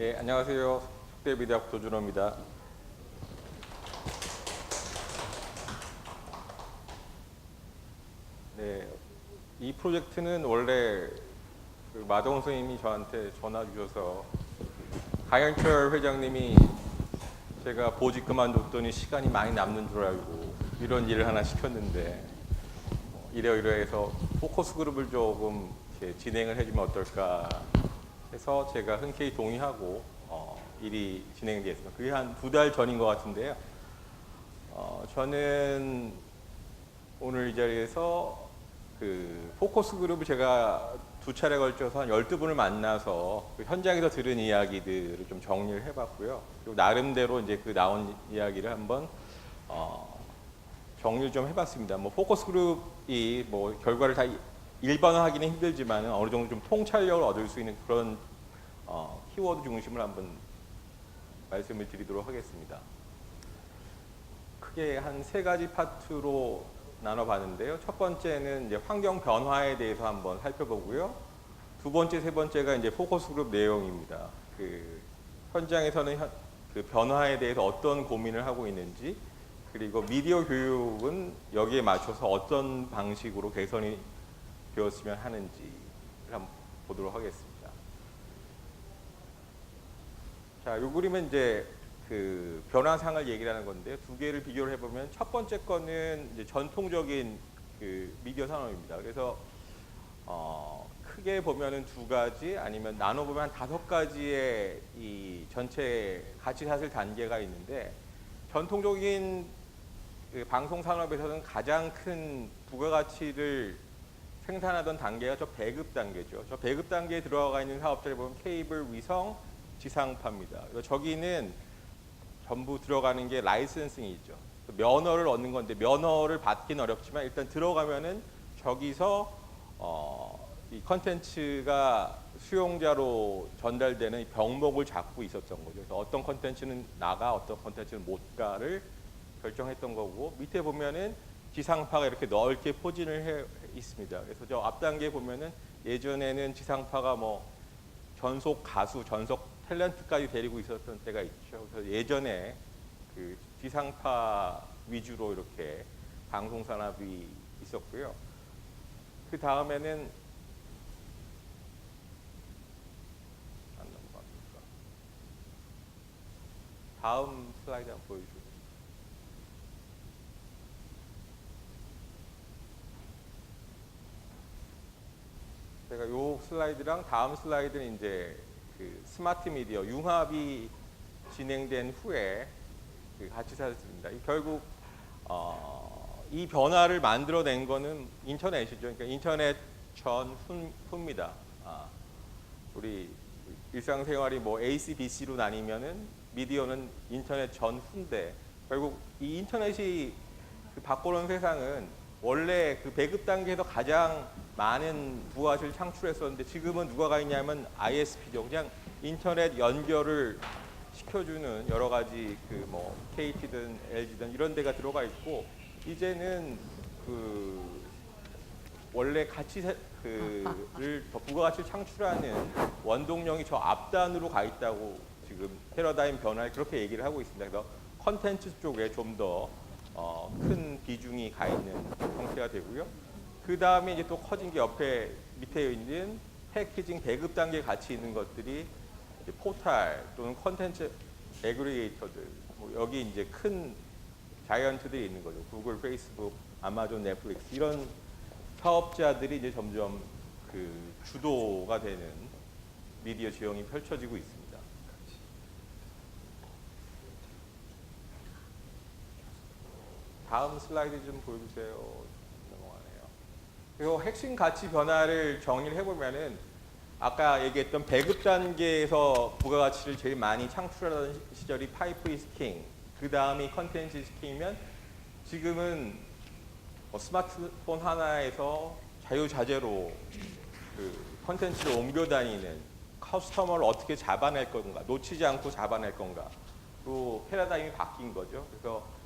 예, 안녕하세요. 속대미대학 도준호입니다. 네, 이 프로젝트는 원래 그 마동훈 선생님이 저한테 전화 주셔서 강현철 회장님이 제가 보직 그만뒀더니 시간이 많이 남는 줄 알고 이런 일을 하나 시켰는데 이러이러해서 포커스 그룹을 조금 이렇게 진행을 해주면 어떨까 해서 제가 흔쾌히 동의하고 일이 진행되었습니다. 그게 한 2달 전인 것 같은데요. 저는 오늘 이 자리에서 그 포커스 그룹을 제가 2차례 걸쳐서 한 12분을 만나서 그 현장에서 들은 이야기들을 좀 정리를 해봤고요. 그리고 나름대로 이제 그 나온 이야기를 한번 정리를 좀 해봤습니다. 뭐 포커스 그룹이 뭐 결과를 다 일반화하기는 힘들지만 어느 정도 좀 통찰력을 얻을 수 있는 그런 키워드 중심을 한번 말씀을 드리도록 하겠습니다. 크게 한 3가지 파트로 나눠봤는데요. 첫 번째는 이제 환경 변화에 대해서 한번 살펴보고요. 2번째, 3번째가 이제 포커스 그룹 내용입니다. 그 현장에서는 그 변화에 대해서 어떤 고민을 하고 있는지, 그리고 미디어 교육은 여기에 맞춰서 어떤 방식으로 개선이 되었으면 하는지를 한번 보도록 하겠습니다. 자, 이 그림은 이제 그 변화상을 얘기를 하는 건데요. 2개를 비교를 해보면 첫 번째 거는 이제 전통적인 그 미디어 산업입니다. 그래서 크게 보면은 2가지 아니면 나눠보면 한 5가지의 이 전체 가치 사슬 단계가 있는데 전통적인 그 방송 산업에서는 가장 큰 부가가치를 생산하던 단계가 저 배급 단계죠. 저 배급 단계에 들어가 있는 사업자를 보면 케이블, 위성, 지상파입니다. 저기는 전부 들어가는 게 라이선싱이 있죠. 면허를 얻는 건데 면허를 받기는 어렵지만 일단 들어가면은 저기서 이 컨텐츠가 수용자로 전달되는 병목을 잡고 있었던 거죠. 그래서 어떤 컨텐츠는 나가, 어떤 컨텐츠는 못 가를 결정했던 거고, 밑에 보면은 지상파가 이렇게 넓게 포진을 해 있습니다. 그래서 저 앞 단계에 보면은 예전에는 지상파가 뭐 전속 가수, 전속 탤런트까지 데리고 있었던 때가 있죠. 그래서 예전에 그 지상파 위주로 이렇게 방송 산업이 있었고요. 그 다음에는 안 넘어갑니까? 다음 슬라이드 한번 보여주세요. 제가 요 슬라이드랑 다음 슬라이드는 이제 그 스마트 미디어 융합이 진행된 후에 그 가치 사슬입니다. 결국 이 변화를 만들어낸 거는 인터넷이죠. 그러니까 인터넷 전후입니다. 우리 일상생활이 뭐 AC, BC로 나뉘면은 미디어는 인터넷 전후인데 결국 이 인터넷이 그 바꿔놓은 세상은 원래 그 배급 단계에서 가장 많은 부가가치를 창출했었는데 지금은 누가 가 있냐면 ISP죠. 그냥 인터넷 연결을 시켜주는 여러 가지 그 뭐 KT든 LG든 이런 데가 들어가 있고 이제는 그 원래 그를 더 부가가치를 창출하는 원동력이 저 앞단으로 가 있다고 지금 패러다임 변화를 그렇게 얘기를 하고 있습니다. 그래서 컨텐츠 쪽에 좀 더 큰 비중이 가 있는 형태가 되고요. 그 다음에 이제 또 커진 게 옆에 밑에 있는 패키징 배급 단계에 같이 있는 것들이 이제 포탈 또는 컨텐츠 애그리게이터들 뭐 여기 이제 큰 자이언트들이 있는 거죠. 구글, 페이스북, 아마존, 넷플릭스 이런 사업자들이 이제 점점 그 주도가 되는 미디어 지형이 펼쳐지고 있습니다. 다음 슬라이드 좀 보여주세요. 넘어가네요. 그리고 핵심 가치 변화를 정리를 해보면은 아까 얘기했던 배급 단계에서 부가가치를 제일 많이 창출하던 시절이 파이프 이즈 킹, 그 다음이 컨텐츠 이즈 킹이면 지금은 뭐 스마트폰 하나에서 자유자재로 그 컨텐츠를 옮겨 다니는 커스터머를 어떻게 잡아낼 건가, 놓치지 않고 잡아낼 건가, 또 패러다임이 바뀐 거죠. 그래서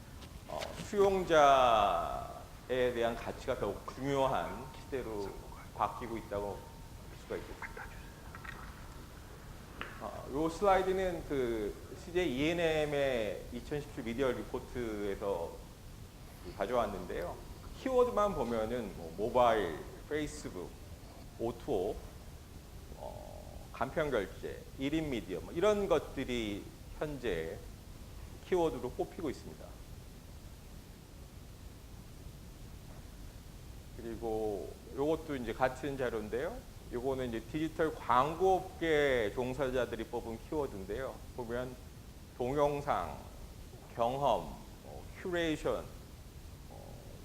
수용자에 대한 가치가 더욱 중요한 시대로 바뀌고 있다고 볼 수가 있겠습니다. 이 슬라이드는 그 CJ ENM의 2017 미디어 리포트에서 가져왔는데요. 키워드만 보면은 뭐 모바일, 페이스북, O2O, 간편 결제, 1인 미디어 뭐 이런 것들이 현재 키워드로 뽑히고 있습니다. 그리고 이것도 이제 같은 자료인데요. 요거는 이제 디지털 광고업계 종사자들이 뽑은 키워드인데요. 보면 동영상, 경험, 큐레이션,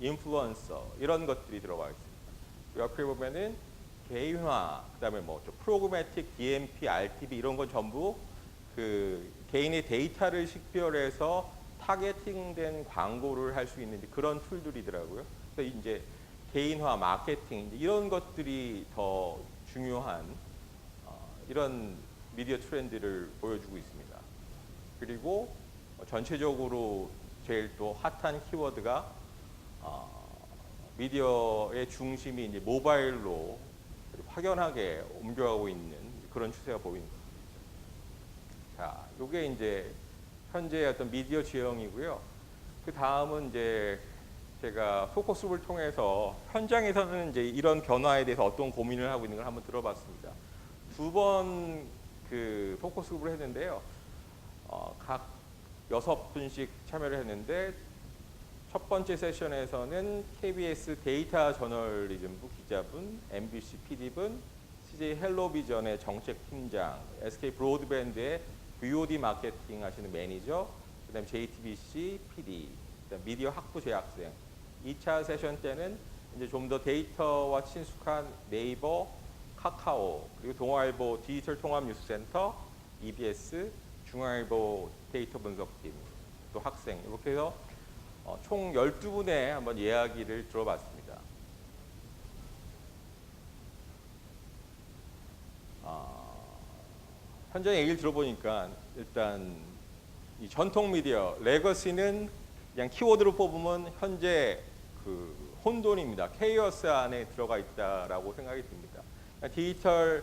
인플루언서 이런 것들이 들어가 있습니다. 옆에 보면은 개인화, 그다음에 뭐 프로그매틱, DMP, RTB 이런 건 전부 그 개인의 데이터를 식별해서 타겟팅된 광고를 할 수 있는 그런 툴들이더라고요. 그래서 이제 개인화, 마케팅 이런 것들이 더 중요한 이런 미디어 트렌드를 보여주고 있습니다. 그리고 전체적으로 제일 또 핫한 키워드가 미디어의 중심이 이제 모바일로 확연하게 옮겨가고 있는 그런 추세가 보이는 겁니다. 자, 이게 이제 현재 어떤 미디어 지형이고요. 그 다음은 이제 제가 포커스grup을 통해서 현장에서는 이제 이런 변화에 대해서 어떤 고민을 하고 있는 걸 한번 들어봤습니다. 두 번 그 포커스grup을 했는데요. 각 6분씩 참여를 했는데 첫 번째 세션에서는 KBS 데이터 저널리즘부 기자분, MBC PD분, CJ 헬로비전의 정책팀장, SK 브로드밴드의 VOD 마케팅 하시는 매니저, 그다음 JTBC PD, 그다음 미디어 학부 재학생. 2차 세션 때는 이제 좀 더 데이터와 친숙한 네이버, 카카오, 그리고 동아일보 디지털 통합 뉴스센터, EBS, 중앙일보 데이터 분석팀, 또 학생 이렇게 해서 총 12분의 한번 이야기를 들어봤습니다. 현장 얘기를 들어보니까 일단 이 전통 미디어 레거시는 그냥 키워드로 뽑으면 현재 그 혼돈입니다. 케이오스 안에 들어가 있다라고 생각이 듭니다. 디지털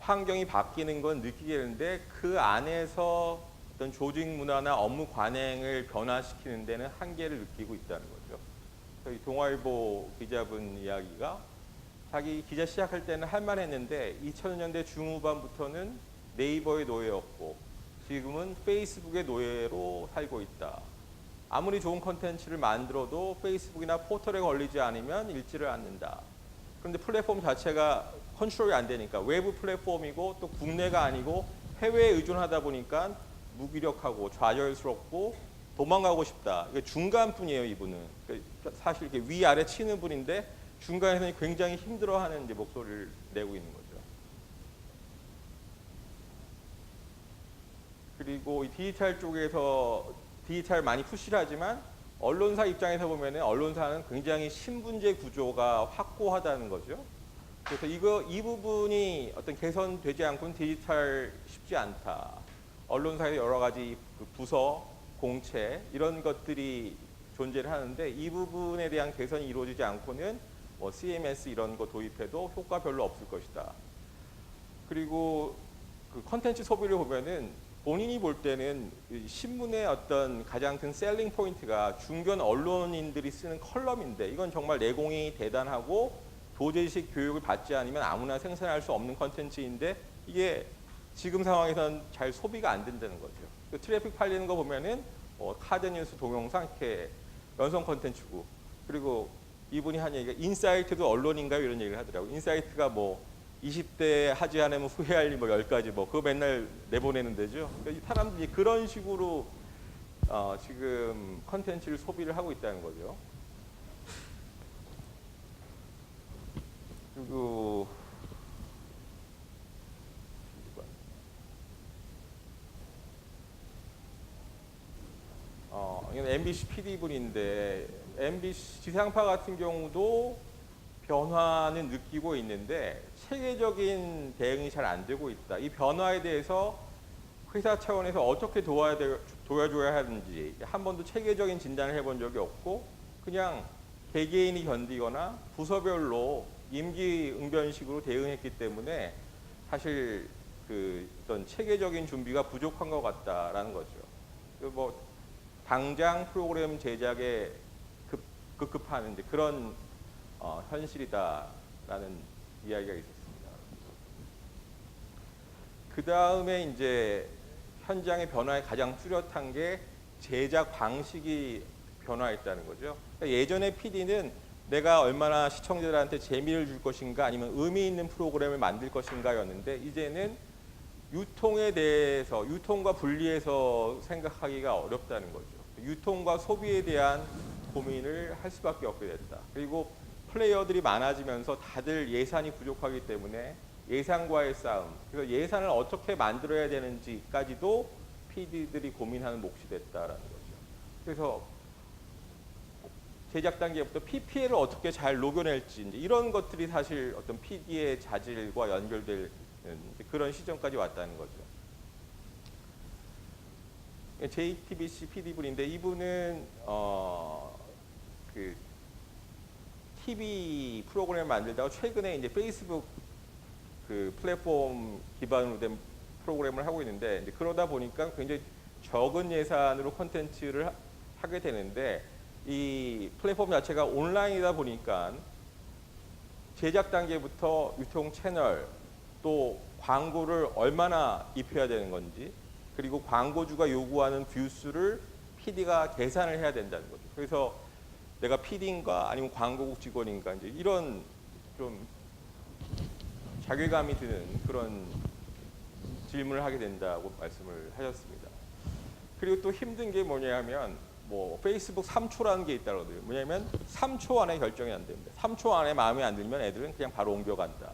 환경이 바뀌는 건 느끼게 되는데 그 안에서 어떤 조직 문화나 업무 관행을 변화시키는 데는 한계를 느끼고 있다는 거죠. 저희 동아일보 기자분 이야기가 자기 기자 시작할 때는 할만했는데 2000년대 중후반부터는 네이버의 노예였고 지금은 페이스북의 노예로 살고 있다. 아무리 좋은 컨텐츠를 만들어도 페이스북이나 포털에 걸리지 않으면 읽지를 않는다. 그런데 플랫폼 자체가 컨트롤이 안 되니까 외부 플랫폼이고 또 국내가 아니고 해외에 의존하다 보니까 무기력하고 좌절스럽고 도망가고 싶다. 이게 중간뿐이에요, 이분은. 사실 이렇게 위아래 치는 분인데 중간에서는 굉장히 힘들어하는 이제 목소리를 내고 있는 거죠. 그리고 이 디지털 쪽에서 디지털 많이 푸시를 하지만 언론사 입장에서 보면 언론사는 굉장히 신분제 구조가 확고하다는 거죠. 그래서 이 부분이 어떤 개선되지 않고는 디지털 쉽지 않다. 언론사의 여러 가지 부서, 공채 이런 것들이 존재를 하는데 이 부분에 대한 개선이 이루어지지 않고는 뭐 CMS 이런 거 도입해도 효과 별로 없을 것이다. 그리고 그 컨텐츠 소비를 보면은 본인이 볼 때는 신문의 어떤 가장 큰 셀링 포인트가 중견 언론인들이 쓰는 컬럼인데 이건 정말 내공이 대단하고 도제식 교육을 받지 않으면 아무나 생산할 수 없는 컨텐츠인데 이게 지금 상황에서는 잘 소비가 안 된다는 거죠. 그 트래픽 팔리는 거 보면은 카드뉴스 동영상 이렇게 연성 컨텐츠고 그리고 이분이 한 얘기가 인사이트도 언론인가요? 이런 얘기를 하더라고요. 인사이트가 뭐 20대 하지 않으면 후회할 일 뭐 10가지 뭐 그거 맨날 내보내는 데죠. 그러니까 사람들이 그런 식으로 지금 컨텐츠를 소비를 하고 있다는 거죠. 그리고 이건 MBC PD분인데 MBC 지상파 같은 경우도 변화는 느끼고 있는데 체계적인 대응이 잘 안 되고 있다. 이 변화에 대해서 회사 차원에서 어떻게 도와줘야 하는지 한 번도 체계적인 진단을 해본 적이 없고 그냥 개개인이 견디거나 부서별로 임기응변식으로 대응했기 때문에 사실 그 그 어떤 체계적인 준비가 부족한 것 같다라는 거죠. 뭐 당장 프로그램 제작에 급급한 이제 그런 현실이다라는 이야기가 있었습니다. 그 다음에 이제 현장의 변화에 가장 뚜렷한 게 제작 방식이 변화했다는 거죠. 그러니까 예전에 PD는 내가 얼마나 시청자들한테 재미를 줄 것인가 아니면 의미 있는 프로그램을 만들 것인가였는데 이제는 유통에 대해서 유통과 분리해서 생각하기가 어렵다는 거죠. 유통과 소비에 대한 고민을 할 수밖에 없게 됐다. 그리고 플레이어들이 많아지면서 다들 예산이 부족하기 때문에 예산과의 싸움, 그래서 예산을 어떻게 만들어야 되는지까지도 PD들이 고민하는 몫이 됐다라는 거죠. 그래서 제작 단계부터 PPL을 어떻게 잘 녹여낼지 이런 것들이 사실 어떤 PD의 자질과 연결될 그런 시점까지 왔다는 거죠. JTBC PD분인데 이분은 그 TV 프로그램을 만들다가 최근에 이제 페이스북 그 플랫폼 기반으로 된 프로그램을 하고 있는데 이제 그러다 보니까 굉장히 적은 예산으로 콘텐츠를 하게 되는데 이 플랫폼 자체가 온라인이다 보니까 제작 단계부터 유통 채널 또 광고를 얼마나 입혀야 되는 건지 그리고 광고주가 요구하는 뷰수를 PD가 계산을 해야 된다는 거죠. 그래서 내가 PD인가 아니면 광고국 직원인가 이제 이런 좀 자괴감이 드는 그런 질문을 하게 된다고 말씀을 하셨습니다. 그리고 또 힘든 게 뭐냐면 뭐 페이스북 3초라는 게 있다고 그러더라고요. 뭐냐면 3초 안에 결정이 안 됩니다. 3초 안에 마음에 안 들면 애들은 그냥 바로 옮겨간다.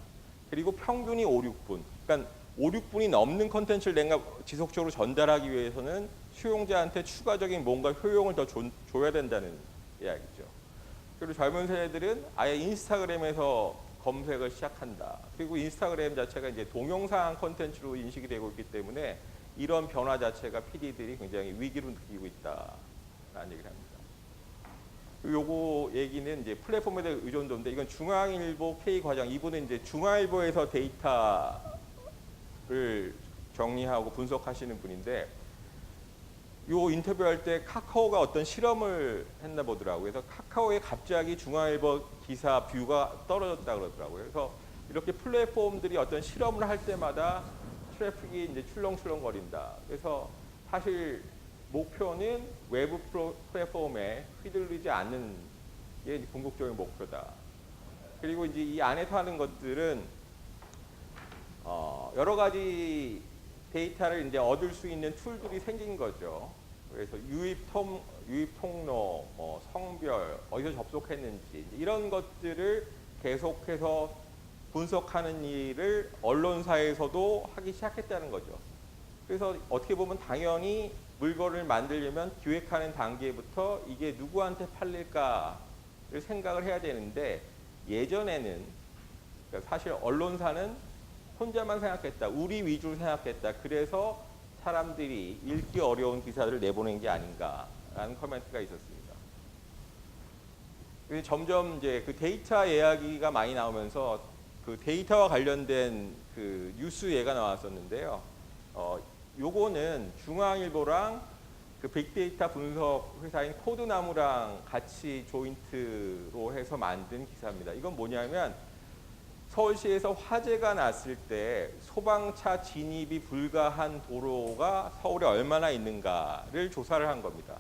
그리고 평균이 5, 6분. 그러니까 5, 6분이 넘는 컨텐츠를 내가 지속적으로 전달하기 위해서는 수용자한테 추가적인 뭔가 효용을 더 줘야 된다는 이야기죠. 그리고 젊은 세대들은 아예 인스타그램에서 검색을 시작한다. 그리고 인스타그램 자체가 이제 동영상 컨텐츠로 인식이 되고 있기 때문에 이런 변화 자체가 PD들이 굉장히 위기로 느끼고 있다라는 얘기를 합니다. 요거 얘기는 이제 플랫폼에 대한 의존도인데 이건 중앙일보 K 과장 이분은 이제 중앙일보에서 데이터를 정리하고 분석하시는 분인데 요 인터뷰할 때 카카오가 어떤 실험을 했나 보더라고요. 그래서 카카오에 갑자기 중앙일보 기사 뷰가 떨어졌다 그러더라고요. 그래서 이렇게 플랫폼들이 어떤 실험을 할 때마다 트래픽이 이제 출렁출렁거린다. 그래서 사실 목표는 외부 플랫폼에 휘둘리지 않는 게 궁극적인 목표다. 그리고 이제 이 안에서 하는 것들은 여러 가지 데이터를 이제 얻을 수 있는 툴들이 생긴 거죠. 그래서 유입 통로, 성별, 어디서 접속했는지 이런 것들을 계속해서 분석하는 일을 언론사에서도 하기 시작했다는 거죠. 그래서 어떻게 보면 당연히 물건을 만들려면 기획하는 단계부터 이게 누구한테 팔릴까를 생각을 해야 되는데 예전에는 그러니까 사실 언론사는 혼자만 생각했다. 우리 위주로 생각했다. 그래서 사람들이 읽기 어려운 기사들을 내보낸 게 아닌가라는 코멘트가 있었습니다. 점점 이제 그 데이터 이야기가 많이 나오면서 그 데이터와 관련된 그 뉴스 예가 나왔었는데요. 요거는 중앙일보랑 그 빅데이터 분석 회사인 코드나무랑 같이 조인트로 해서 만든 기사입니다. 이건 뭐냐면 서울시에서 화재가 났을 때 소방차 진입이 불가한 도로가 서울에 얼마나 있는가를 조사를 한 겁니다.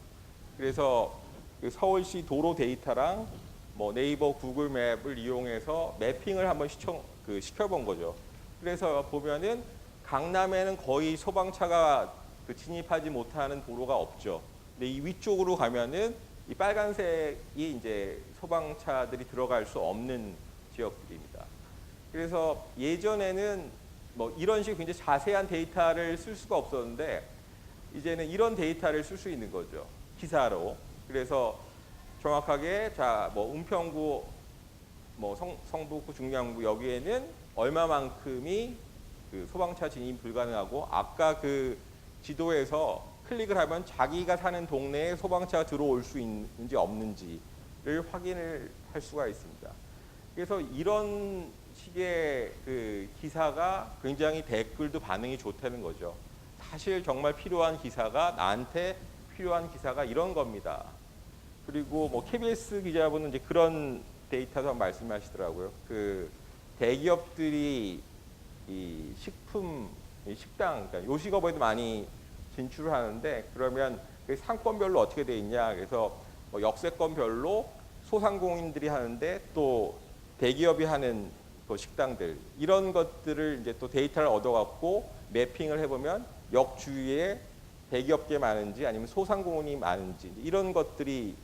그래서 그 서울시 도로 데이터랑 뭐 네이버 구글 맵을 이용해서 매핑을 한번 시켜본 거죠. 그래서 보면은 강남에는 거의 소방차가 그 진입하지 못하는 도로가 없죠. 근데 이 위쪽으로 가면은 이 빨간색이 이제 소방차들이 들어갈 수 없는 지역들입니다. 그래서 예전에는 뭐 이런 식의 굉장히 자세한 데이터를 쓸 수가 없었는데 이제는 이런 데이터를 쓸 수 있는 거죠. 기사로. 그래서 정확하게 자 뭐 은평구 뭐 성북구 중량구 여기에는 얼마만큼이 그 소방차 진입 불가능하고 아까 그 지도에서 클릭을 하면 자기가 사는 동네에 소방차가 들어올 수 있는지 없는지를 확인을 할 수가 있습니다. 그래서 이런 식의 그 기사가 굉장히 댓글도 반응이 좋다는 거죠. 사실 정말 필요한 기사가 나한테 필요한 기사가 이런 겁니다. 그리고 뭐 KBS 기자분은 이제 그런 데이터도 말씀하시더라고요. 그 대기업들이 이 식품, 이 식당, 그러니까 요식업에도 많이 진출을 하는데 그러면 그 상권별로 어떻게 돼 있냐? 그래서 뭐 역세권별로 소상공인들이 하는데 또 대기업이 하는 그 식당들 이런 것들을 이제 또 데이터를 얻어갖고 매핑을 해보면 역 주위에 대기업계 많은지 아니면 소상공인이 많은지 이런 것들이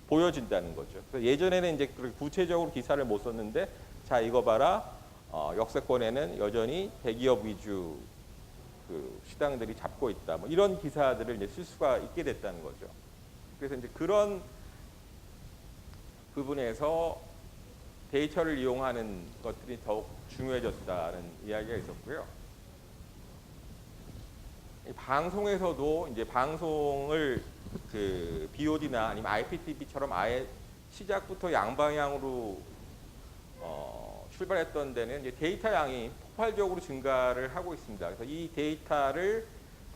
보여진다는 거죠. 그래서 예전에는 이제 구체적으로 기사를 못 썼는데 자 이거 봐라 역세권에는 여전히 대기업 위주 그 식당들이 잡고 있다. 뭐 이런 기사들을 이제 쓸 수가 있게 됐다는 거죠. 그래서 이제 그런 부분에서 데이터를 이용하는 것들이 더욱 중요해졌다는 이야기가 있었고요. 방송에서도 이제 방송을 그 BOD나 아니면 IPTV처럼 아예 시작부터 양방향으로 출발했던 데는 이제 데이터 양이 폭발적으로 증가를 하고 있습니다. 그래서 이 데이터를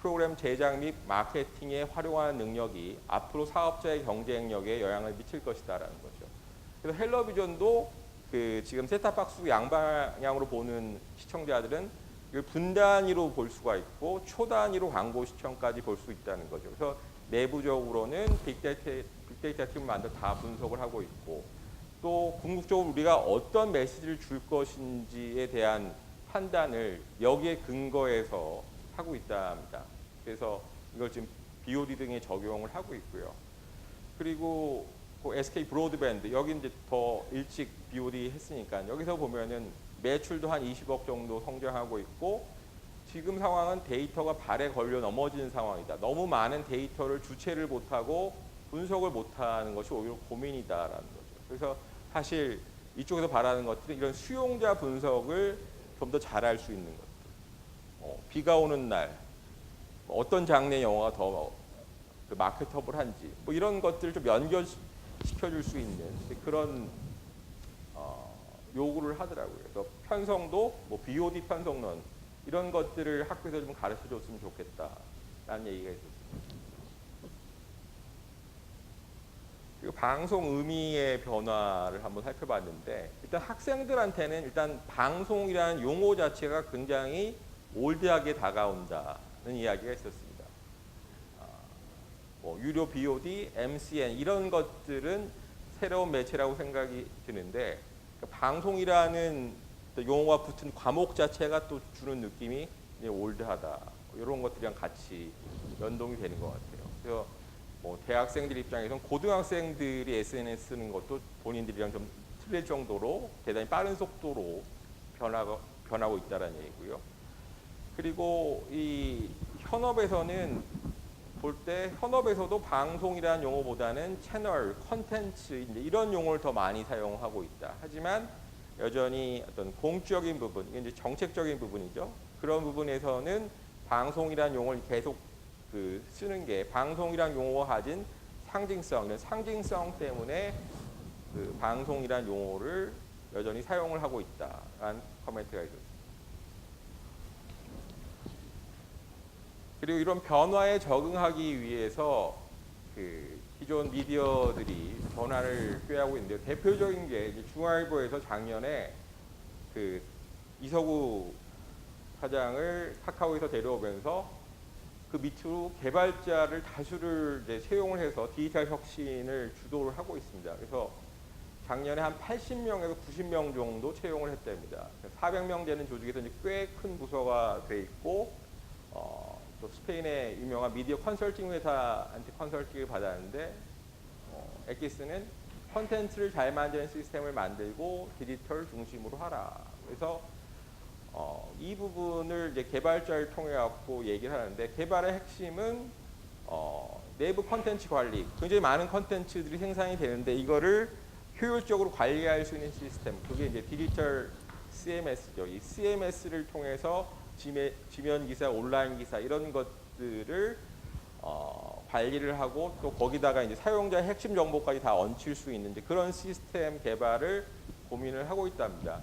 프로그램 제작 및 마케팅에 활용하는 능력이 앞으로 사업자의 경쟁력에 영향을 미칠 것이다라는 거죠. 그래서 헬로비전도 그 지금 셋탑박스 양방향으로 보는 시청자들은 이걸 분단위로 볼 수가 있고 초단위로 광고 시청까지 볼 수 있다는 거죠. 그래서 내부적으로는 빅데이터 팀을 만들어 다 분석을 하고 있고 또 궁극적으로 우리가 어떤 메시지를 줄 것인지에 대한 판단을 여기에 근거해서 하고 있다 합니다. 그래서 이걸 지금 BOD 등에 적용을 하고 있고요. 그리고 그 SK 브로드밴드 여기 이제 더 일찍 BOD 했으니까 여기서 보면은 매출도 한 20억 정도 성장하고 있고 지금 상황은 데이터가 발에 걸려 넘어지는 상황이다. 너무 많은 데이터를 주체를 못하고 분석을 못하는 것이 오히려 고민이다라는 거죠. 그래서 사실 이쪽에서 바라는 것들은 이런 수용자 분석을 좀 더 잘할 수 있는 것들. 비가 오는 날 어떤 장르의 영화가 더 마케터블한지 뭐 이런 것들을 좀 연결시켜줄 수 있는 그런 요구를 하더라고요. 그래서 편성도 뭐 BOD 편성론 이런 것들을 학교에서 좀 가르쳐줬으면 좋겠다라는 얘기가 있었습니다. 그리고 방송 의미의 변화를 한번 살펴봤는데 일단 학생들한테는 일단 방송이라는 용어 자체가 굉장히 올드하게 다가온다는 이야기가 있었습니다. 뭐 유료 BOD, MCN 이런 것들은 새로운 매체라고 생각이 드는데 방송이라는 용어가 붙은 과목 자체가 또 주는 느낌이 올드하다 이런 것들이랑 같이 연동이 되는 것 같아요. 그래서 뭐 대학생들 입장에서는 고등학생들이 SNS 쓰는 것도 본인들이랑 좀 틀릴 정도로 대단히 빠른 속도로 변하고 있다는 얘기고요. 그리고 이 현업에서는 볼 때 현업에서도 방송이라는 용어보다는 채널, 컨텐츠 이런 용어를 더 많이 사용하고 있다. 하지만 여전히 어떤 공적인 부분, 이게 이제 정책적인 부분이죠. 그런 부분에서는 방송이라는 용어를 계속 쓰는 게 방송이란 용어가 가진 상징성, 이런 상징성 때문에 그 방송이란 용어를 여전히 사용을 하고 있다라는 코멘트가 있었습니다. 그리고 이런 변화에 적응하기 위해서 그 기존 미디어들이 변화를 꾀하고 있는데 대표적인 게 이제 중앙일보에서 작년에 그 이서구 사장을 카카오에서 데려오면서 그 밑으로 개발자를 다수를 이제 채용을 해서 디지털 혁신을 주도를 하고 있습니다. 그래서 작년에 한 80명에서 90명 정도 채용을 했답니다. 400명 되는 조직에서 꽤 큰 부서가 돼 있고 또 스페인의 유명한 미디어 컨설팅 회사한테 컨설팅을 받았는데 엑기스는 컨텐츠를 잘 만드는 시스템을 만들고 디지털 중심으로 하라. 그래서 이 부분을 이제 개발자를 통해 갖고 얘기를 하는데 개발의 핵심은 내부 컨텐츠 관리. 굉장히 많은 컨텐츠들이 생산이 되는데 이거를 효율적으로 관리할 수 있는 시스템. 그게 이제 디지털 CMS죠. 이 CMS를 통해서 지면 기사, 온라인 기사 이런 것들을 관리를 하고 또 거기다가 이제 사용자의 핵심 정보까지 다 얹힐 수 있는 그런 시스템 개발을 고민을 하고 있답니다.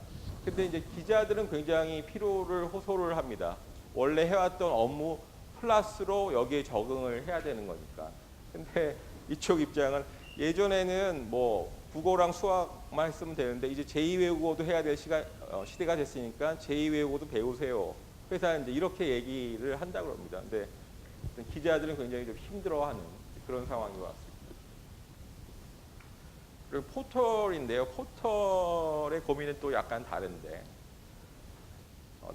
근데 이제 기자들은 굉장히 피로를 호소를 합니다. 원래 해왔던 업무 플러스로 여기에 적응을 해야 되는 거니까. 근데 이쪽 입장은 예전에는 뭐 국어랑 수학만 했으면 되는데 이제 제2 외국어도 해야 될 시대가 됐으니까 제2 외국어도 배우세요. 회사는 이제 이렇게 얘기를 한다고 합니다. 근데 기자들은 굉장히 좀 힘들어하는 그런 상황이 왔습니다. 그리고 포털인데요. 포털의 고민은 또 약간 다른데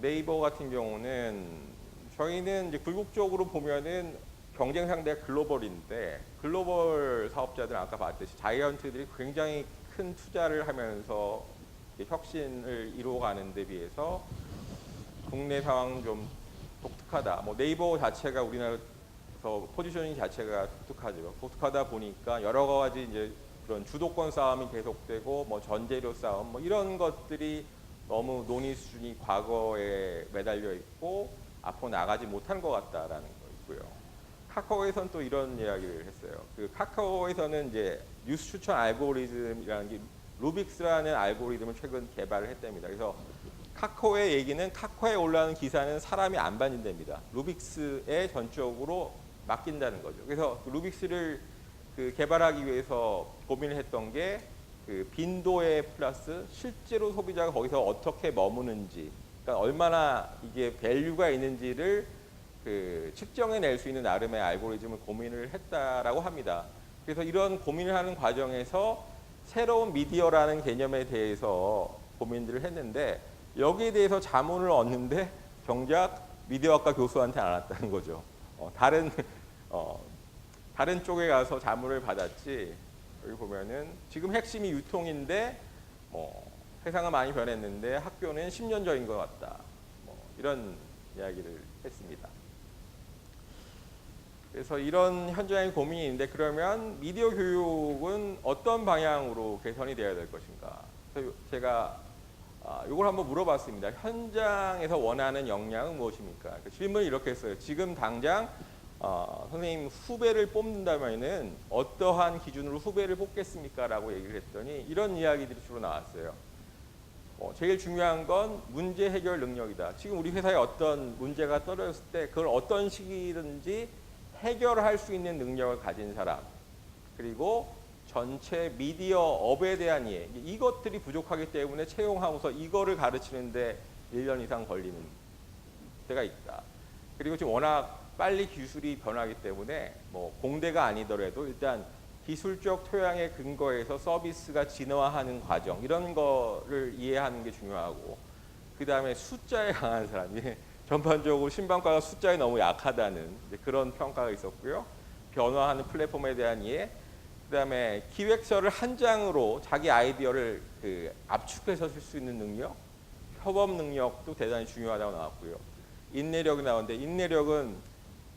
네이버 같은 경우는 저희는 이제 굴곡적으로 보면은 경쟁 상대가 글로벌인데 글로벌 사업자들은 아까 봤듯이 자이언트들이 굉장히 큰 투자를 하면서 혁신을 이루어가는 데 비해서 국내 상황은 좀 독특하다. 뭐 네이버 자체가 우리나라에서 포지셔닝 자체가 독특하죠. 독특하다 보니까 여러 가지 이제 그런 주도권 싸움이 계속되고 뭐 전재료 싸움 뭐 이런 것들이 너무 논의 수준이 과거에 매달려 있고 앞으로 나가지 못한 것 같다라는 거 있고요. 카카오에서는 또 이런 이야기를 했어요. 그 카카오에서는 이제 뉴스 추천 알고리즘이라는 게 루빅스라는 알고리즘을 최근 개발을 했답니다. 그래서 카카오의 얘기는 카카오에 올라오는 기사는 사람이 안 반인답니다. 루빅스에 전적으로 맡긴다는 거죠. 그래서 루빅스를 그 개발하기 위해서 고민을 했던 게 그 빈도에 플러스 실제로 소비자가 거기서 어떻게 머무는지, 그러니까 얼마나 이게 밸류가 있는지를 그 측정해낼 수 있는 나름의 알고리즘을 고민을 했다라고 합니다. 그래서 이런 고민을 하는 과정에서 새로운 미디어라는 개념에 대해서 고민들을 했는데 여기에 대해서 자문을 얻는데 정작 미디어학과 교수한테 안 왔다는 거죠. 다른 쪽에 가서 자문을 받았지. 여기 보면은 지금 핵심이 유통인데 세상은 많이 변했는데 학교는 10년 전인 것 같다. 이런 이야기를 했습니다. 그래서 이런 현장의 고민이 있는데 그러면 미디어 교육은 어떤 방향으로 개선이 되어야 될 것인가? 그래서 제가 이걸 한번 물어봤습니다. 현장에서 원하는 역량은 무엇입니까? 그 질문을 이렇게 했어요. 지금 당장 선생님 후배를 뽑는다면은 어떠한 기준으로 후배를 뽑겠습니까? 라고 얘기를 했더니 이런 이야기들이 주로 나왔어요. 제일 중요한 건 문제 해결 능력이다. 지금 우리 회사에 어떤 문제가 떨어졌을 때 그걸 어떤 식이든지 해결할 수 있는 능력을 가진 사람, 그리고 전체 미디어 업에 대한 이해, 이것들이 부족하기 때문에 채용하고서 이거를 가르치는데 1년 이상 걸리는 때가 있다. 그리고 지금 워낙 빨리 기술이 변하기 때문에 뭐 공대가 아니더라도 일단 기술적 토양에 근거해서 서비스가 진화하는 과정 이런 거를 이해하는 게 중요하고, 그 다음에 숫자에 강한 사람이 전반적으로 신방과가 숫자에 너무 약하다는 그런 평가가 있었고요. 변화하는 플랫폼에 대한 이해, 그 다음에 기획서를 한 장으로 자기 아이디어를 압축해서 쓸 수 있는 능력, 협업 능력도 대단히 중요하다고 나왔고요. 인내력이 나오는데 인내력은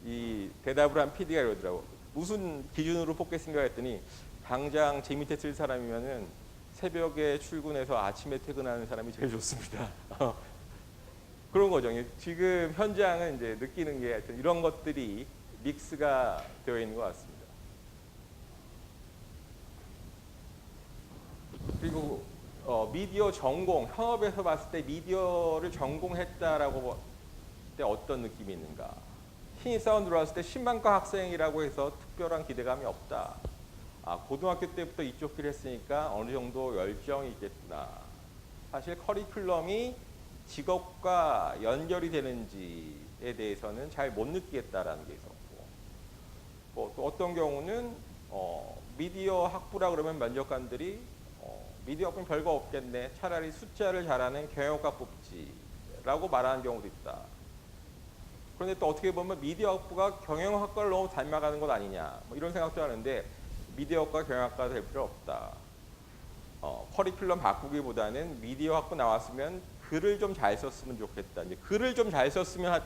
이 대답을 한 PD가 이러더라고. 무슨 기준으로 뽑겠습니까 했더니 당장 제 밑에 쓸 사람이면은 새벽에 출근해서 아침에 퇴근하는 사람이 제일 좋습니다. 그런 거죠. 지금 현장은 이제 느끼는 게 하여튼 이런 것들이 믹스가 되어 있는 것 같습니다. 그리고 미디어 전공, 현업에서 봤을 때 미디어를 전공했다라고 할 때 어떤 느낌이 있는가? 신입사원 들어왔을 때 신방과 학생이라고 해서 특별한 기대감이 없다. 고등학교 때부터 이쪽 길 했으니까 어느 정도 열정이 있겠구나. 사실 커리큘럼이 직업과 연결이 되는지에 대해서는 잘 못 느끼겠다라는 게 있었고, 또 어떤 경우는 미디어 학부라 그러면 면접관들이 미디어 학부는 별거 없겠네. 차라리 숫자를 잘하는 경영학과 뽑지라고 말하는 경우도 있다. 그런데 또 어떻게 보면 미디어 학부가 경영학과를 너무 닮아가는 것 아니냐 뭐 이런 생각도 하는데 미디어학과 경영학과 될 필요 없다. 커리큘럼 바꾸기보다는 미디어 학부 나왔으면 글을 좀 잘 썼으면 좋겠다. 이제 글을 좀 잘 썼으면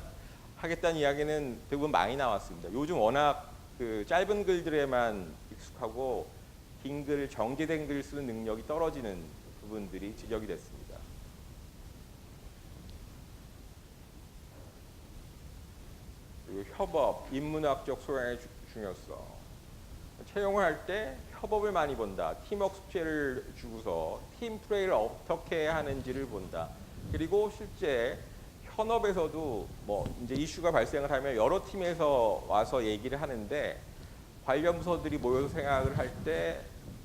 하겠다는 이야기는 대부분 많이 나왔습니다. 요즘 워낙 그 짧은 글들에만 익숙하고 긴 글, 정제된 글 쓰는 능력이 떨어지는 부분들이 지적이 됐습니다. 그리고 협업, 인문학적 소양의 중요성. 채용을 할 때 협업을 많이 본다. 팀워크 숙제를 주고서 팀 플레이를 어떻게 하는지를 본다. 그리고 실제 현업에서도 뭐 이제 이슈가 발생을 하면 여러 팀에서 와서 얘기를 하는데 관련 부서들이 모여서 생각을 할 때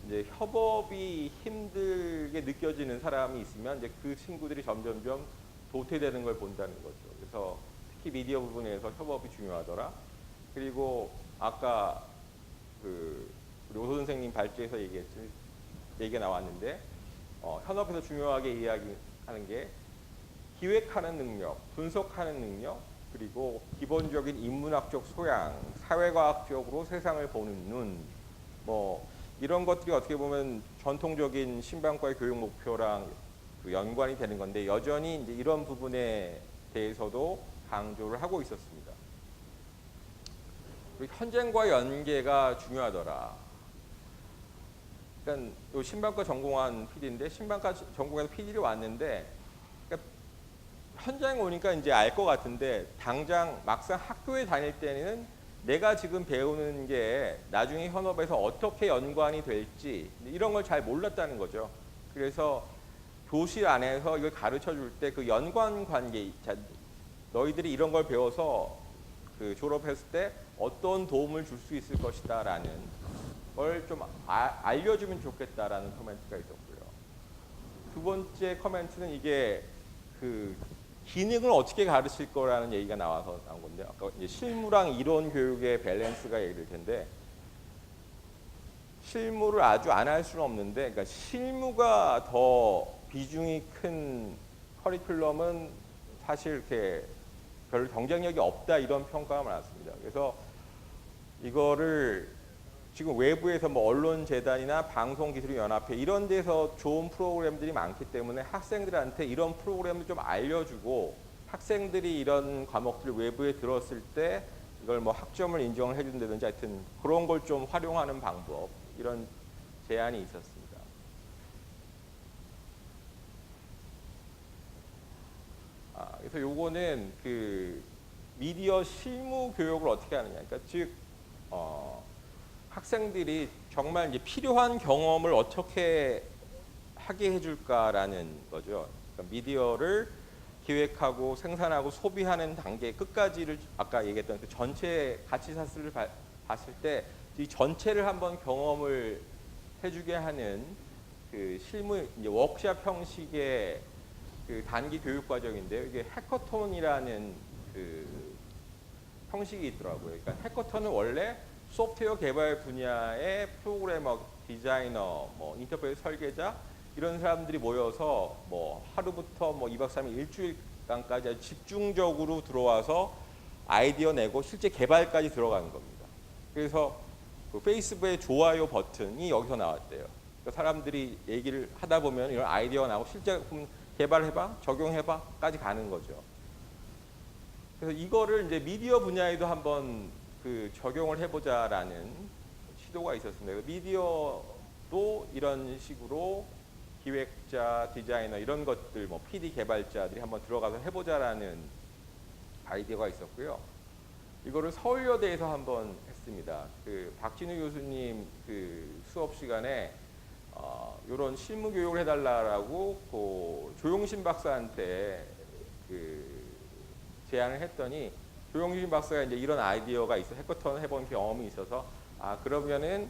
이제 협업이 힘들게 느껴지는 사람이 있으면 이제 그 친구들이 점점점 도태되는 걸 본다는 거죠. 그래서 특히 미디어 부분에서 협업이 중요하더라. 그리고 아까 우리 오 선생님 발제에서 얘기가 나왔는데 현업에서 중요하게 이야기하는 게 기획하는 능력, 분석하는 능력, 그리고 기본적인 인문학적 소양, 사회과학적으로 세상을 보는 눈, 뭐 이런 것들이 어떻게 보면 전통적인 신방과의 교육 목표랑 연관이 되는 건데 여전히 이제 이런 부분에 대해서도 강조를 하고 있었습니다. 그리고 현장과 연계가 중요하더라. 그러니까 요 신방과 전공한 PD인데 신방과 전공해서 PD를 왔는데 그러니까 현장에 오니까 이제 알 것 같은데 당장 막상 학교에 다닐 때는 내가 지금 배우는 게 나중에 현업에서 어떻게 연관이 될지 이런 걸 잘 몰랐다는 거죠. 그래서 교실 안에서 이걸 가르쳐 줄 때 그 연관 관계, 너희들이 이런 걸 배워서 졸업했을 때 어떤 도움을 줄 수 있을 것이다라는 걸 좀 알려주면 좋겠다라는 코멘트가 있었고요. 두 번째 코멘트는 이게 기능을 어떻게 가르칠 거라는 얘기가 나온 건데 아까 이제 실무랑 이론 교육의 밸런스가 얘기될 텐데 실무를 아주 안 할 수는 없는데 그러니까 실무가 더 비중이 큰 커리큘럼은 사실 이렇게 별로 경쟁력이 없다 이런 평가가 많았습니다. 그래서 이거를 지금 외부에서 뭐 언론재단이나 방송기술연합회 이런 데서 좋은 프로그램들이 많기 때문에 학생들한테 이런 프로그램을 좀 알려주고 학생들이 이런 과목들을 외부에 들었을 때 이걸 뭐 학점을 인정을 해준다든지 하여튼 그런 걸 좀 활용하는 방법 이런 제안이 있었습니다. 그래서 요거는 미디어 실무 교육을 어떻게 하느냐. 그러니까 즉 학생들이 정말 이제 필요한 경험을 어떻게 하게 해줄까라는 거죠. 그러니까 미디어를 기획하고 생산하고 소비하는 단계 끝까지를 아까 얘기했던 그 전체 가치 사슬을 봤을 때 이 전체를 한번 경험을 해주게 하는 실무 이제 워크샵 형식의 단기 교육 과정인데요. 이게 해커톤이라는 형식이 있더라고요. 그러니까 해커톤은 원래 소프트웨어 개발 분야의 프로그래머, 디자이너, 뭐 인터페이스 설계자 이런 사람들이 모여서 뭐 하루부터 뭐 2박 3일 일주일간까지 아주 집중적으로 들어와서 아이디어 내고 실제 개발까지 들어가는 겁니다. 그래서 페이스북의 좋아요 버튼이 여기서 나왔대요. 그러니까 사람들이 얘기를 하다 보면 이런 아이디어가 나오고 실제 개발해봐, 적용해봐까지 가는 거죠. 그래서 이거를 이제 미디어 분야에도 한번 적용을 해보자라는 시도가 있었습니다. 미디어도 이런 식으로 기획자, 디자이너 이런 것들, 뭐 PD 개발자들이 한번 들어가서 해보자라는 아이디어가 있었고요. 이거를 서울여대에서 한번 했습니다. 박진우 교수님 수업 시간에 이런 실무 교육을 해달라고 조용신 박사한테 제안을 했더니 조용신 박사가 이제 이런 아이디어가 있어 해커톤 해본 경험이 있어서 그러면은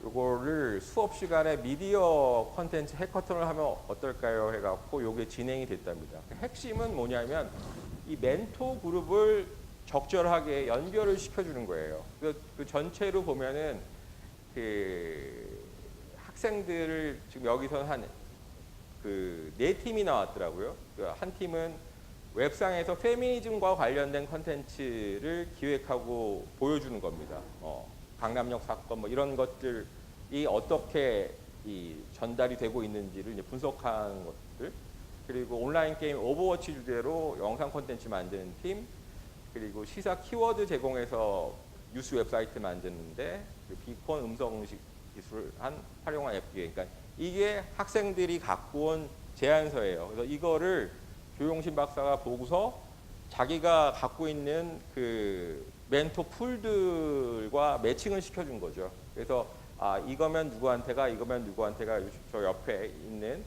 이거를 수업 시간에 미디어 콘텐츠 해커톤을 하면 어떨까요? 해갖고 이게 진행이 됐답니다. 핵심은 뭐냐면 이 멘토 그룹을 적절하게 연결을 시켜주는 거예요. 그 전체로 보면은 학생들을 지금 여기서 한 네 팀이 나왔더라고요. 한 팀은 웹상에서 페미니즘과 관련된 콘텐츠를 기획하고 보여주는 겁니다. 강남역 사건 뭐 이런 것들이 어떻게 전달이 되고 있는지를 이제 분석하는 것들, 그리고 온라인 게임 오버워치 주제로 영상 콘텐츠 만드는 팀, 그리고 시사 키워드 제공해서 뉴스 웹사이트 만드는데 비콘 음성 기술을 활용한 앱 기획. 그러니까 이게 학생들이 갖고 온 제안서예요. 그래서 이거를 조용신 박사가 보고서 자기가 갖고 있는 멘토 풀들과 매칭을 시켜준 거죠. 그래서 이거면 누구한테가, 이거면 누구한테가 저 옆에 있는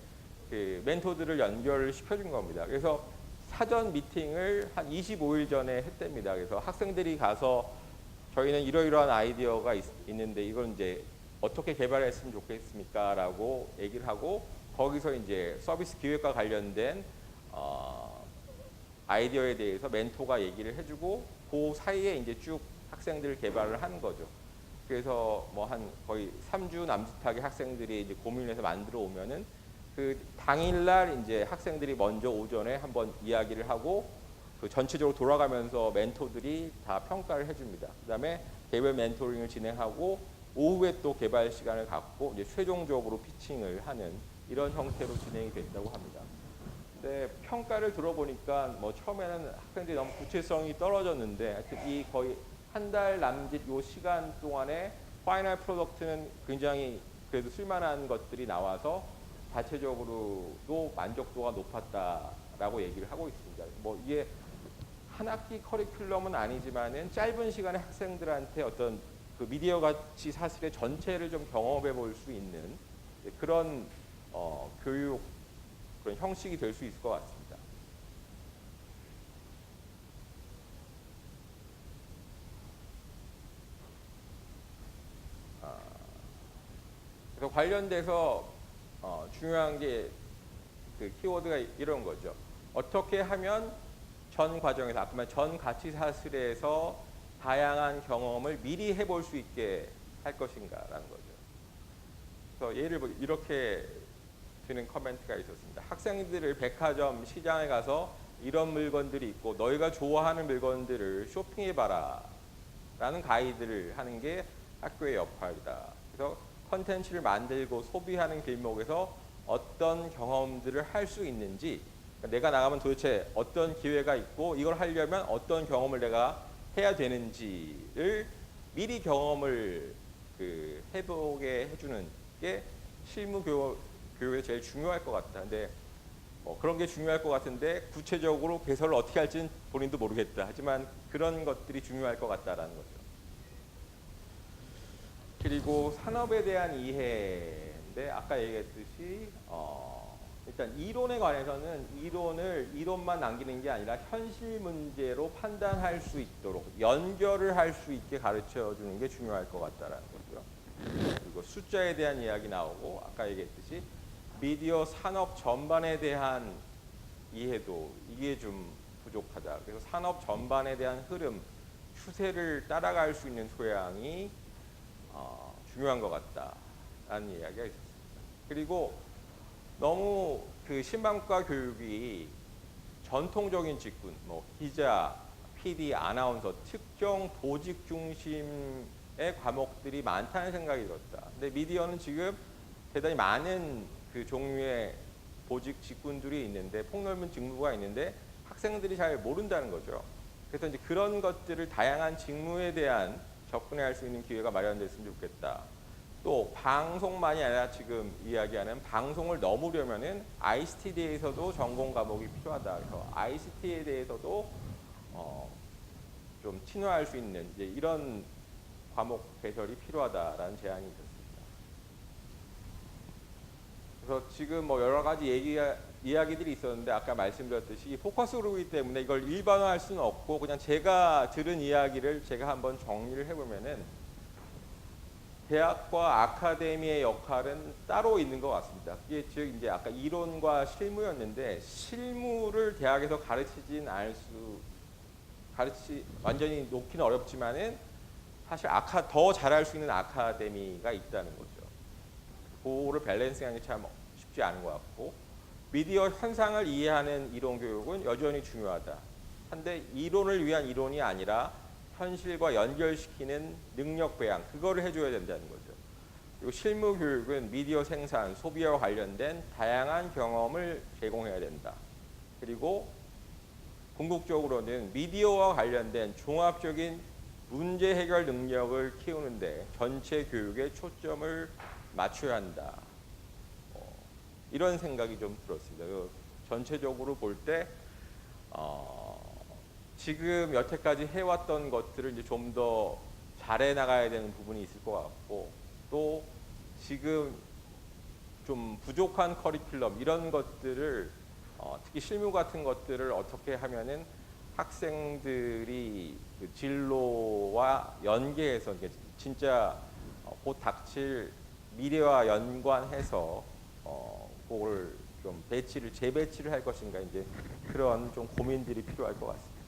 그 멘토들을 연결을 시켜준 겁니다. 그래서 사전 미팅을 한 25일 전에 했답니다. 그래서 학생들이 가서 저희는 이러이러한 아이디어가 있는데 이걸 이제 어떻게 개발했으면 좋겠습니까? 라고 얘기를 하고 거기서 이제 서비스 기획과 관련된 아이디어에 대해서 멘토가 얘기를 해주고 그 사이에 이제 쭉 학생들 개발을 하는 거죠. 그래서 뭐 한 거의 3주 남짓하게 학생들이 이제 고민해서 만들어 오면은 그 당일날 이제 학생들이 먼저 오전에 한번 이야기를 하고 그 전체적으로 돌아가면서 멘토들이 다 평가를 해줍니다. 그다음에 개별 멘토링을 진행하고 오후에 또 개발 시간을 갖고 이제 최종적으로 피칭을 하는 이런 형태로 진행이 된다고 합니다. 근데 평가를 들어보니까 뭐 처음에는 학생들이 너무 구체성이 떨어졌는데 하여튼 이 거의 한 달 남짓 요 시간 동안에 파이널 프로덕트는 굉장히 그래도 쓸만한 것들이 나와서 자체적으로도 만족도가 높았다라고 얘기를 하고 있습니다. 뭐 이게 한 학기 커리큘럼은 아니지만은 짧은 시간에 학생들한테 어떤 그 미디어 가치 사슬의 전체를 좀 경험해 볼 수 있는 그런 교육 그런 형식이 될 수 있을 것 같습니다. 그래서 관련돼서 중요한 게 그 키워드가 이런 거죠. 어떻게 하면 전 과정에서 아까 말한 전 가치 사슬에서 다양한 경험을 미리 해볼 수 있게 할 것인가라는 거죠. 그래서 예를 들어 이렇게 드는 커멘트가 있었습니다. 학생들을 백화점 시장에 가서 이런 물건들이 있고 너희가 좋아하는 물건들을 쇼핑해봐라 라는 가이드를 하는 게 학교의 역할이다. 그래서 컨텐츠를 만들고 소비하는 길목에서 어떤 경험들을 할 수 있는지 내가 나가면 도대체 어떤 기회가 있고 이걸 하려면 어떤 경험을 내가 해야 되는지를 미리 경험을 해보게 해주는 게 실무 교육에 제일 중요할 것 같다. 근데 그런 게 중요할 것 같은데 구체적으로 개설을 어떻게 할지는 본인도 모르겠다. 하지만 그런 것들이 중요할 것 같다라는 거죠. 그리고 산업에 대한 이해인데 아까 얘기했듯이 일단 이론에 관해서는 이론만 남기는 게 아니라 현실 문제로 판단할 수 있도록 연결을 할 수 있게 가르쳐 주는 게 중요할 것 같다라는 거죠. 그리고 숫자에 대한 이야기 나오고 아까 얘기했듯이 미디어 산업 전반에 대한 이해도 이게 좀 부족하다. 그래서 산업 전반에 대한 흐름, 추세를 따라갈 수 있는 소양이 중요한 것 같다라는 이야기가 있었습니다. 그리고 너무 그 신방과 교육이 전통적인 직군, 뭐 기자, PD, 아나운서, 특정 보직 중심의 과목들이 많다는 생각이 들었다. 근데 미디어는 지금 대단히 많은 그 종류의 보직 직군들이 있는데 폭넓은 직무가 있는데 학생들이 잘 모른다는 거죠. 그래서 이제 그런 것들을 다양한 직무에 대한 접근할 수 있는 기회가 마련됐으면 좋겠다. 또 방송만이 아니라 지금 이야기하는 방송을 넘으려면은 ICT에 대해서도 전공 과목이 필요하다. 그래서 ICT에 대해서도 좀 친화할 수 있는 이제 이런 과목 개설이 필요하다라는 제안이 있었습니다. 그래서 지금 뭐 여러 가지 이야기들이 있었는데 아까 말씀드렸듯이 포커스 그룹이기 때문에 이걸 일반화할 수는 없고 그냥 제가 들은 이야기를 제가 한번 정리를 해보면은 대학과 아카데미의 역할은 따로 있는 것 같습니다. 이게 즉 이제 아까 이론과 실무였는데 실무를 대학에서 완전히 놓기는 어렵지만은 사실 더 잘할 수 있는 아카데미가 있다는 거죠. 그거를 밸런스하는 게 참 쉽지 않은 것 같고 미디어 현상을 이해하는 이론 교육은 여전히 중요하다. 한데 이론을 위한 이론이 아니라 현실과 연결시키는 능력 배양, 그거를 해줘야 된다는 거죠. 그리고 실무 교육은 미디어 생산, 소비와 관련된 다양한 경험을 제공해야 된다. 그리고 궁극적으로는 미디어와 관련된 종합적인 문제 해결 능력을 키우는데 전체 교육에 초점을 맞춰야 한다. 이런 생각이 좀 들었습니다. 전체적으로 볼 때 지금 여태까지 해왔던 것들을 이제 좀 더 잘해 나가야 되는 부분이 있을 것 같고 또 지금 좀 부족한 커리큘럼 이런 것들을 특히 실무 같은 것들을 어떻게 하면은 학생들이 그 진로와 연계해서 이게 진짜 곧 닥칠 미래와 연관해서 그걸 좀 재배치를 할 것인가 이제 그런 좀 고민들이 필요할 것 같습니다.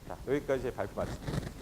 자, 여기까지 제 발표 마칩니다.